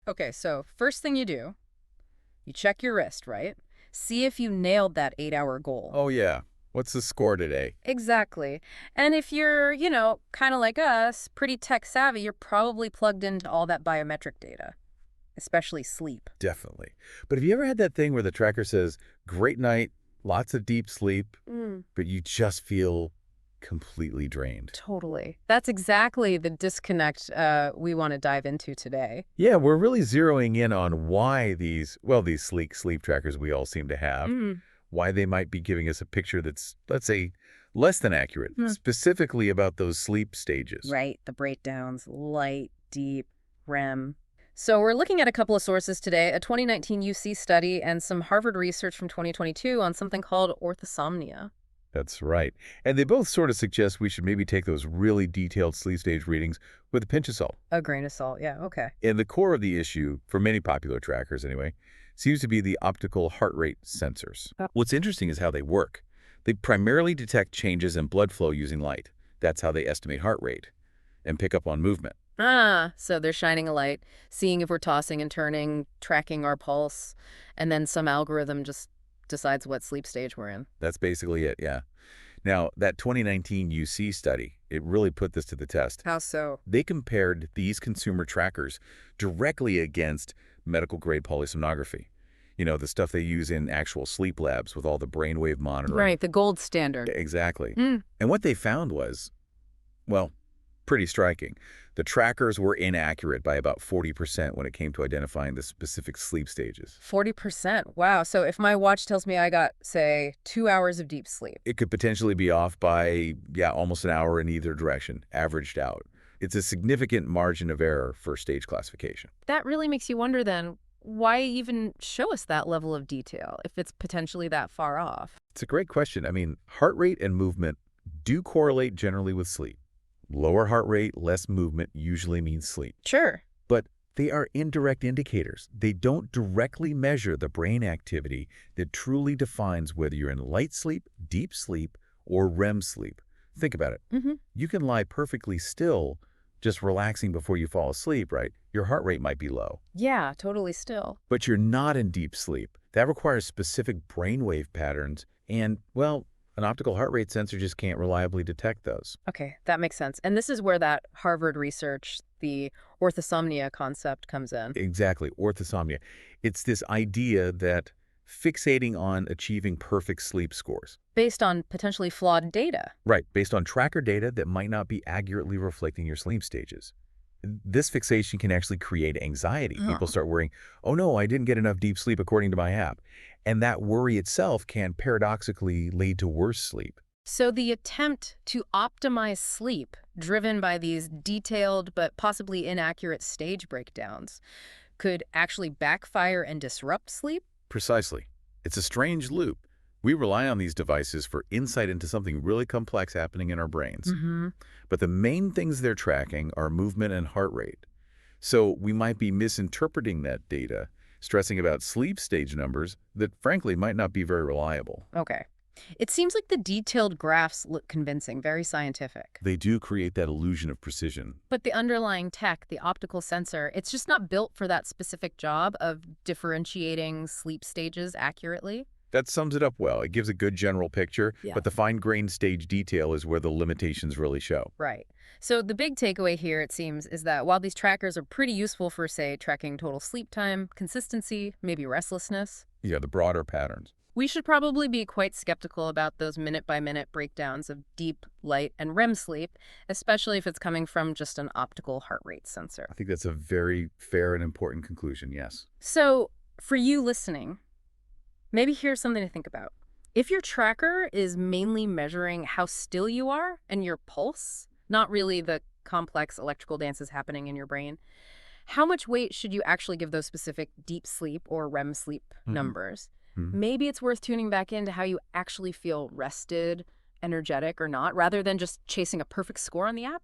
Okay, so first thing you do, you check your wrist, right? See if you nailed that 8-hour goal. Oh, yeah. What's the score today? Exactly. And if you're, kind of like us, pretty tech savvy, you're probably plugged into all that biometric data, especially sleep. Definitely. But have you ever had that thing where the tracker says, great night, lots of deep sleep, Mm. but you just feel completely drained? Totally. That's exactly the disconnect we want to dive into today. Yeah, we're really zeroing in on why these sleek sleep trackers we all seem to have, Mm. why they might be giving us a picture that's, let's say, less than accurate, specifically about those sleep stages. Right, the breakdowns, light, deep, REM. So we're looking at a couple of sources today, a 2019 UC study and some Harvard research from 2022 on something called orthosomnia. That's right. And they both sort of suggest we should maybe take those really detailed sleep stage readings with a pinch of salt. A grain of salt, yeah, okay. And the core of the issue, for many popular trackers anyway, seems to be the optical heart rate sensors. Oh. What's interesting is how they work. They primarily detect changes in blood flow using light. That's how they estimate heart rate and pick up on movement. So they're shining a light, seeing if we're tossing and turning, tracking our pulse, and then some algorithm just decides what sleep stage we're in. That's basically it, yeah. Now, that 2019 UC study, it really put this to the test. How so? They compared these consumer trackers directly against medical-grade polysomnography. You know, the stuff they use in actual sleep labs with all the brainwave monitoring. Right, the gold standard. Exactly. Mm. And what they found was, well, pretty striking. The trackers were inaccurate by about 40% when it came to identifying the specific sleep stages. 40%. Wow. So if my watch tells me I got, say, 2 hours of deep sleep. It could potentially be off by, yeah, almost an hour in either direction, averaged out. It's a significant margin of error for stage classification. That really makes you wonder then, why even show us that level of detail if it's potentially that far off? It's a great question. I mean, heart rate and movement do correlate generally with sleep. Lower heart rate, less movement usually means sleep. Sure. But they are indirect indicators. They don't directly measure the brain activity that truly defines whether you're in light sleep, deep sleep, or REM sleep. Think about it. Mm-hmm. You can lie perfectly still, just relaxing before you fall asleep, right? Your heart rate might be low. Yeah, totally still. But you're not in deep sleep. That requires specific brainwave patterns, and, well, an optical heart rate sensor just can't reliably detect those. Okay, that makes sense. And this is where that Harvard research, the orthosomnia concept comes in. Exactly, orthosomnia. It's this idea that fixating on achieving perfect sleep scores. Based on potentially flawed data. Right, based on tracker data that might not be accurately reflecting your sleep stages. This fixation can actually create anxiety. Huh. People start worrying, oh no, I didn't get enough deep sleep according to my app. And that worry itself can paradoxically lead to worse sleep. So the attempt to optimize sleep, driven by these detailed but possibly inaccurate stage breakdowns, could actually backfire and disrupt sleep? Precisely. It's a strange loop. We rely on these devices for insight into something really complex happening in our brains. Mm-hmm. But the main things they're tracking are movement and heart rate. So we might be misinterpreting that data, stressing about sleep stage numbers that frankly might not be very reliable. Okay. It seems like the detailed graphs look convincing, very scientific. They do create that illusion of precision. But the underlying tech, the optical sensor, it's just not built for that specific job of differentiating sleep stages accurately. That sums it up well. It gives a good general picture, Yeah. but the fine-grained stage detail is where the limitations really show. Right. So the big takeaway here, it seems, is that while these trackers are pretty useful for, say, tracking total sleep time, consistency, maybe restlessness, Yeah, the broader patterns. we should probably be quite skeptical about those minute-by-minute breakdowns of deep, light, and REM sleep, especially if it's coming from just an optical heart rate sensor. I think that's a very fair and important conclusion, yes. So for you listening, maybe here's something to think about. If your tracker is mainly measuring how still you are and your pulse, not really the complex electrical dances happening in your brain, how much weight should you actually give those specific deep sleep or REM sleep numbers? Maybe it's worth tuning back into how you actually feel rested, energetic or not, rather than just chasing a perfect score on the app?